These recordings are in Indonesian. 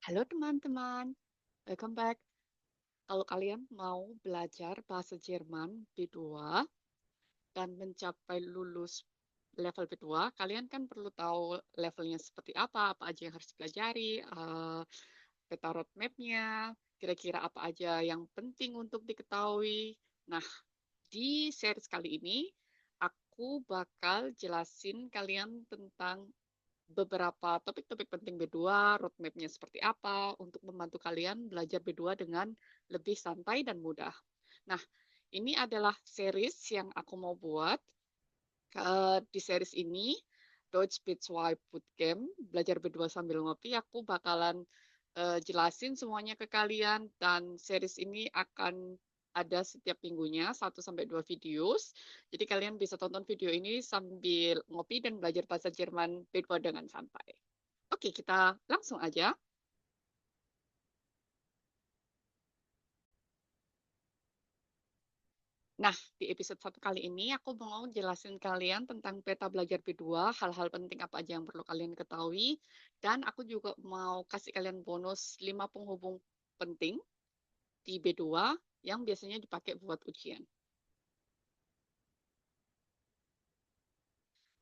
Halo teman-teman, welcome back. Kalau kalian mau belajar bahasa Jerman B2 dan mencapai lulus level B2, kalian kan perlu tahu levelnya seperti apa aja yang harus dipelajari, peta roadmap-nya, kira-kira apa aja yang penting untuk diketahui. Nah, di series kali ini, aku bakal jelasin kalian tentang beberapa topik-topik penting B2, roadmap-nya seperti apa, untuk membantu kalian belajar B2 dengan lebih santai dan mudah. Nah, ini adalah series yang aku mau buat. Di series ini, Deutsch B2 Bootcamp, belajar B2 sambil ngopi, aku bakalan jelasin semuanya ke kalian, dan series ini akan ada setiap minggunya, 1 sampai 2 videos. Jadi kalian bisa tonton video ini sambil ngopi dan belajar bahasa Jerman B2 dengan santai. Oke, kita langsung aja. Nah, di episode 1 kali ini aku mau jelasin kalian tentang peta belajar B2, hal-hal penting apa aja yang perlu kalian ketahui, dan aku juga mau kasih kalian bonus 5 penghubung penting di B2 yang biasanya dipakai buat ujian.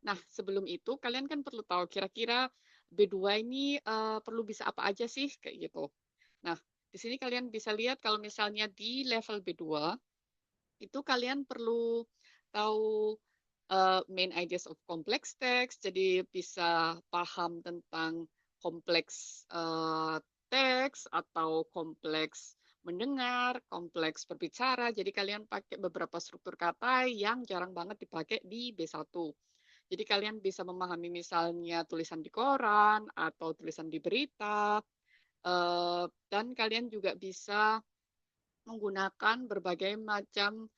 Nah, sebelum itu kalian kan perlu tahu kira-kira B2 ini perlu bisa apa aja sih kayak gitu. Nah, di sini kalian bisa lihat kalau misalnya di level B2 itu kalian perlu tahu main ideas of complex text, jadi bisa paham tentang kompleks teks atau kompleks mendengar, kompleks berbicara. Jadi kalian pakai beberapa struktur kata yang jarang banget dipakai di B1. Jadi kalian bisa memahami misalnya tulisan di koran atau tulisan di berita, dan kalian juga bisa menggunakan berbagai macam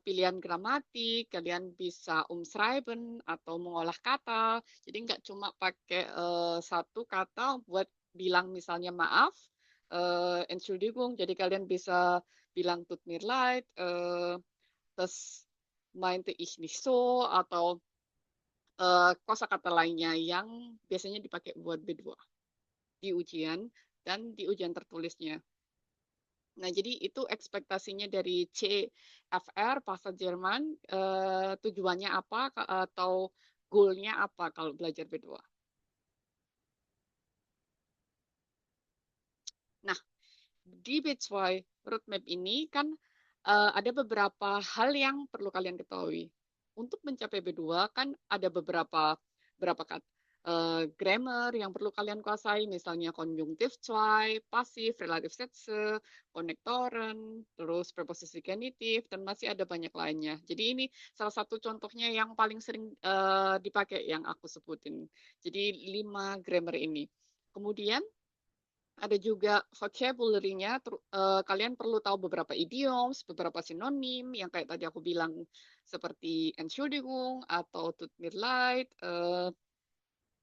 pilihan gramatik, kalian bisa umschreiben atau mengolah kata. Jadi nggak cuma pakai satu kata buat bilang misalnya maaf, Entschuldigung, jadi kalian bisa bilang tut mir leid, das meinte ich nicht so, atau kosakata lainnya yang biasanya dipakai buat B2 di ujian dan di ujian tertulisnya. Nah, jadi itu ekspektasinya dari CFR, bahasa Jerman, tujuannya apa atau goalnya apa kalau belajar B2. Nah, di B2 roadmap ini kan ada beberapa hal yang perlu kalian ketahui. Untuk mencapai B2 kan ada beberapa grammar yang perlu kalian kuasai, misalnya konjungtif zwei, pasif, relatif Sätze, konektoren, terus preposisi genitif, dan masih ada banyak lainnya. Jadi ini salah satu contohnya yang paling sering dipakai yang aku sebutin. Jadi 5 grammar ini. Kemudian ada juga vocabulary-nya, kalian perlu tahu beberapa idioms, beberapa sinonim, yang kayak tadi aku bilang seperti Entschuldigung atau tut mir leid,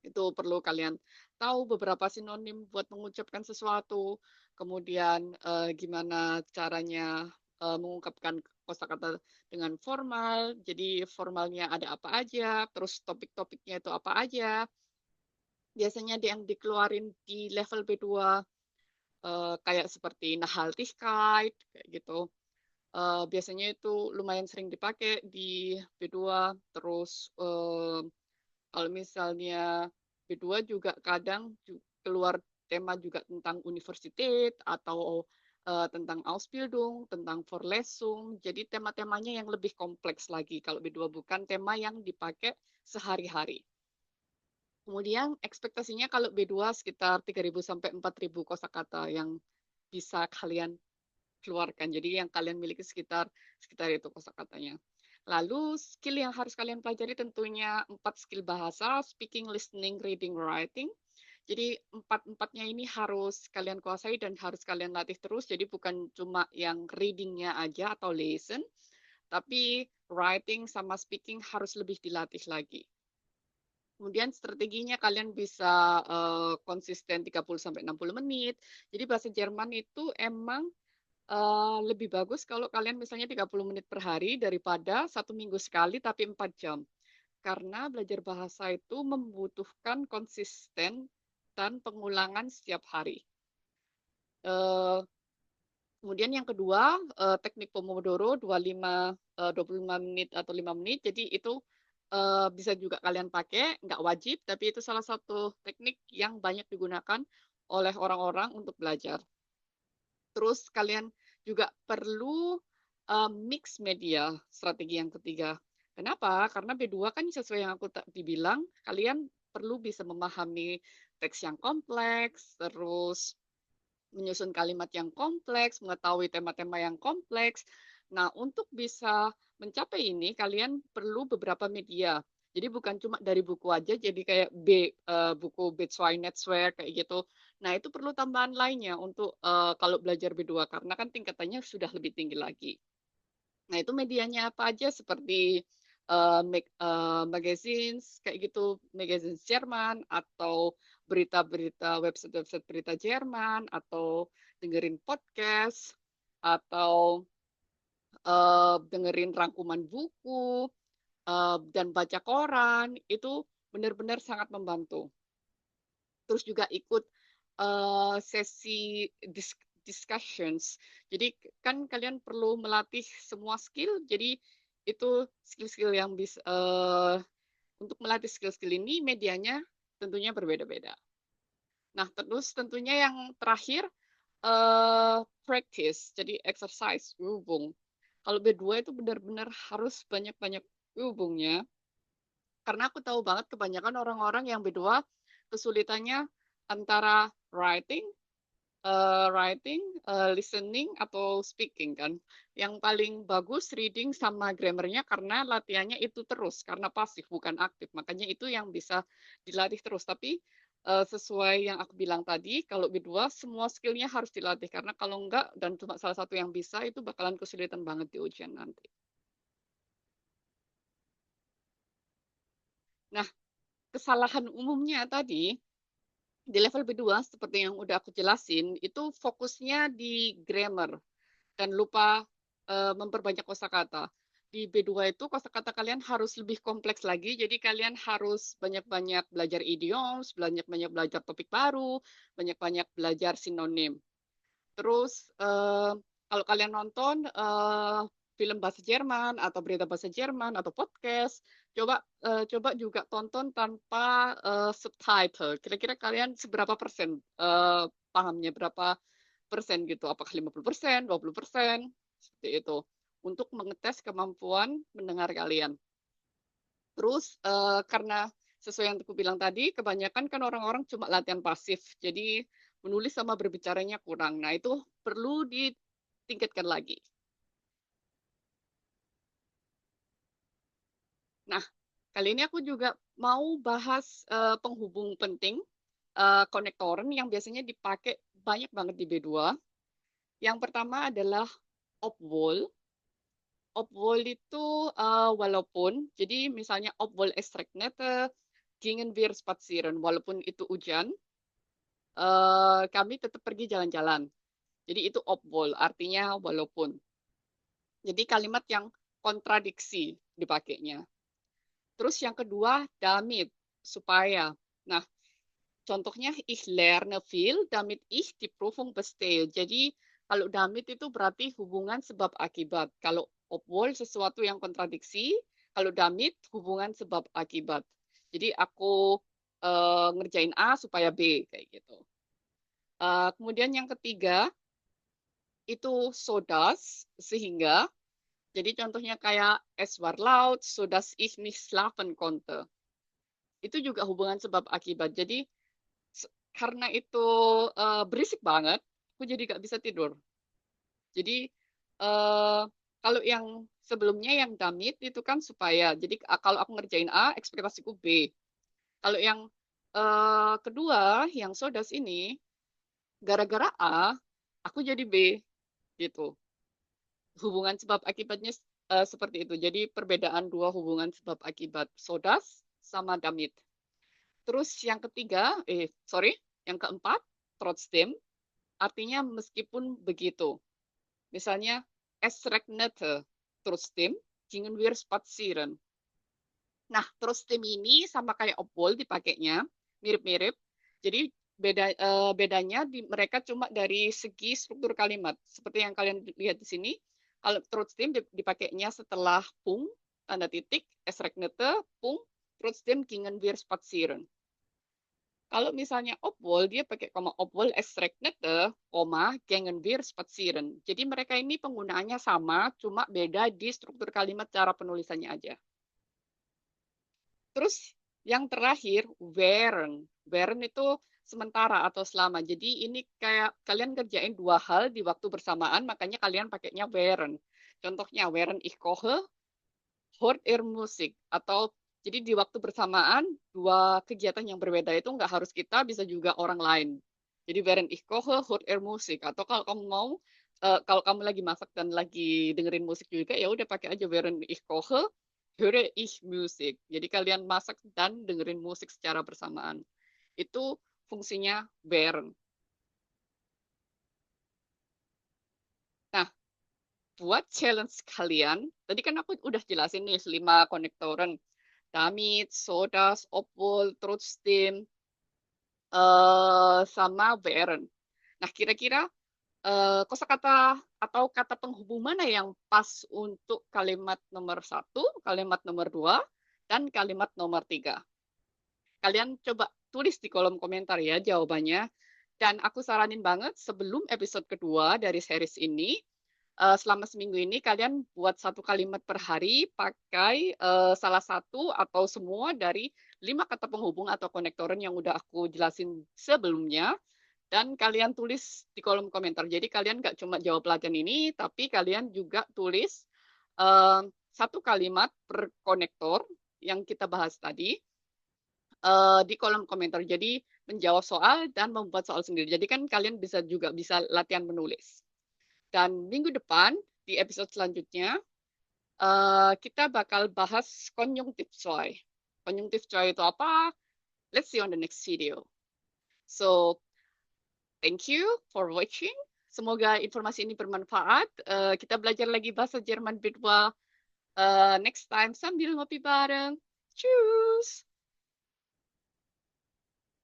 itu perlu kalian tahu beberapa sinonim buat mengucapkan sesuatu, kemudian gimana caranya mengungkapkan kosakata dengan formal, jadi formalnya ada apa aja, terus topik-topiknya itu apa aja, biasanya yang dikeluarin di level B2 kayak seperti Nachhaltigkeit kayak gitu. Biasanya itu lumayan sering dipakai di B2. Terus kalau misalnya B2 juga kadang keluar tema juga tentang universitas atau tentang Ausbildung, tentang Vorlesung. Jadi tema-temanya yang lebih kompleks lagi kalau B2, bukan tema yang dipakai sehari-hari. Kemudian ekspektasinya kalau B2 sekitar 3.000 sampai 4.000 kosakata yang bisa kalian keluarkan. Jadi yang kalian miliki sekitar sekitar itu kosakatanya. Lalu skill yang harus kalian pelajari tentunya 4 skill bahasa, speaking, listening, reading, writing. Jadi empat-empatnya ini harus kalian kuasai dan harus kalian latih terus. Jadi bukan cuma yang readingnya aja atau listen, tapi writing sama speaking harus lebih dilatih lagi. Kemudian strateginya kalian bisa konsisten 30 sampai 60 menit. Jadi bahasa Jerman itu emang lebih bagus kalau kalian misalnya 30 menit per hari daripada 1 minggu sekali tapi 4 jam. Karena belajar bahasa itu membutuhkan konsisten urutan pengulangan setiap hari. Kemudian yang kedua, teknik Pomodoro 25 menit atau 5 menit. Jadi itu bisa juga kalian pakai, nggak wajib, tapi itu salah satu teknik yang banyak digunakan oleh orang-orang untuk belajar. Terus kalian juga perlu mix media, strategi yang ketiga. Kenapa? Karena B2 kan sesuai yang aku tadi bilang, kalian perlu bisa memahami teks yang kompleks, terus menyusun kalimat yang kompleks, mengetahui tema-tema yang kompleks. Nah, untuk bisa mencapai ini, kalian perlu beberapa media. Jadi bukan cuma dari buku aja, jadi kayak buku B2 Netsware kayak gitu. Nah, itu perlu tambahan lainnya untuk kalau belajar B2, karena kan tingkatannya sudah lebih tinggi lagi. Nah, itu medianya apa aja seperti magazines kayak gitu, magazines Jerman atau berita-berita website-website berita Jerman atau dengerin podcast atau dengerin rangkuman buku dan baca koran itu benar-benar sangat membantu. Terus juga ikut sesi discussions. Jadi kan kalian perlu melatih semua skill. Jadi itu skill-skill yang bisa untuk melatih skill-skill ini medianya tentunya berbeda-beda. Nah, terus tentunya yang terakhir practice, jadi exercise, hubung. Kalau B2 itu benar-benar harus banyak-banyak hubungnya, karena aku tahu banget kebanyakan orang-orang yang B2 kesulitannya antara listening atau speaking kan. Yang paling bagus reading sama grammarnya karena latihannya itu terus, karena pasif bukan aktif. Makanya itu yang bisa dilatih terus. Tapi sesuai yang aku bilang tadi, kalau B2 semua skillnya harus dilatih. Karena kalau enggak dan cuma salah satu yang bisa, itu bakalan kesulitan banget di ujian nanti. Nah, kesalahan umumnya tadi, di level B2 seperti yang udah aku jelasin, itu fokusnya di grammar dan lupa memperbanyak kosakata. Di B2 itu kosakata kalian harus lebih kompleks lagi, jadi kalian harus banyak-banyak belajar idioms, banyak-banyak belajar topik baru, banyak-banyak belajar sinonim. Terus kalau kalian nonton film bahasa Jerman atau berita bahasa Jerman atau podcast, coba juga tonton tanpa subtitle. Kira-kira kalian seberapa persen pahamnya, berapa persen gitu? Apakah 50%, 20%? Seperti itu. Untuk mengetes kemampuan mendengar kalian. Terus karena sesuai yang aku bilang tadi, kebanyakan kan orang-orang cuma latihan pasif. Jadi menulis sama berbicaranya kurang. Nah, itu perlu ditingkatkan lagi. Nah, kali ini aku juga mau bahas penghubung penting, konektoren yang biasanya dipakai banyak banget di B2. Yang pertama adalah obwohl. Obwohl itu walaupun, jadi misalnya obwohl es regnet, gingen wir spazieren. Walaupun itu hujan, kami tetap pergi jalan-jalan. Jadi itu obwohl, artinya walaupun. Jadi kalimat yang kontradiksi dipakainya. Terus yang kedua, damit, supaya. Nah, contohnya, ich lerne viel, damit ich die Prüfung bestehe. Jadi kalau damit itu berarti hubungan sebab akibat. Kalau obwohl sesuatu yang kontradiksi, kalau damit hubungan sebab akibat. Jadi aku ngerjain A supaya B, kayak gitu. Kemudian yang ketiga, itu sodas, sehingga. Jadi contohnya kayak es war laut, sodass ich nicht schlafen konnte. Itu juga hubungan sebab akibat. Jadi karena itu berisik banget, aku jadi gak bisa tidur. Jadi kalau yang sebelumnya yang damit itu kan supaya. Jadi kalau aku ngerjain A, ekspektasiku B. Kalau yang kedua, yang sodas ini, gara-gara A, aku jadi B gitu. Hubungan sebab akibatnya seperti itu. Jadi perbedaan dua hubungan sebab akibat sodas sama damit. Terus yang ketiga, yang keempat, trotzdem, artinya meskipun begitu. Misalnya, es regnete, trotzdem gingen wir spazieren. Nah, trotzdem ini sama kayak obwohl dipakainya, mirip-mirip. Jadi bedanya mereka cuma dari segi struktur kalimat. Seperti yang kalian lihat di sini, kalau trotzdem dipakainya setelah Punkt, tanda titik, es regnete, Punkt, trotzdem gingen wir spazieren. Kalau misalnya obwohl, dia pakai koma obwohl es regnete, koma, gingen wir spazieren. Jadi mereka ini penggunaannya sama, cuma beda di struktur kalimat cara penulisannya aja. Terus yang terakhir, wären. Wären itu sementara atau selama. Jadi ini kayak kalian kerjain dua hal di waktu bersamaan, makanya kalian pakainya wären. Contohnya, während ich koche, hört ihr Musik. Atau jadi di waktu bersamaan, dua kegiatan yang berbeda itu nggak harus kita, bisa juga orang lain. Jadi während ich koche, hört ihr Musik. Atau kalau kamu mau, kalau kamu lagi masak dan lagi dengerin musik juga, ya udah pakai aja während ich koche, höre ich Musik. Jadi kalian masak dan dengerin musik secara bersamaan. Itu fungsinya während. Nah, buat challenge kalian, tadi kan aku udah jelasin nih 5 konektoren. Damit, Sodas, Obwohl, Trotzdem, sama während. Nah, kira-kira kosakata atau kata penghubung mana yang pas untuk kalimat nomor 1, kalimat nomor 2, dan kalimat nomor 3? Kalian coba tulis di kolom komentar ya jawabannya. Dan aku saranin banget sebelum episode kedua dari series ini, selama seminggu ini kalian buat satu kalimat per hari pakai salah satu atau semua dari 5 kata penghubung atau konektoren yang udah aku jelasin sebelumnya. Dan kalian tulis di kolom komentar. Jadi kalian nggak cuma jawab latihan ini, tapi kalian juga tulis satu kalimat per konektor yang kita bahas tadi di kolom komentar. Jadi menjawab soal dan membuat soal sendiri. Jadi kan kalian juga bisa latihan menulis. Dan minggu depan di episode selanjutnya kita bakal bahas konjunktif coy. Konjunktif coy itu apa? Let's see on the next video. So, thank you for watching. Semoga informasi ini bermanfaat. Kita belajar lagi bahasa Jerman berdua next time sambil ngopi bareng. Tschüss!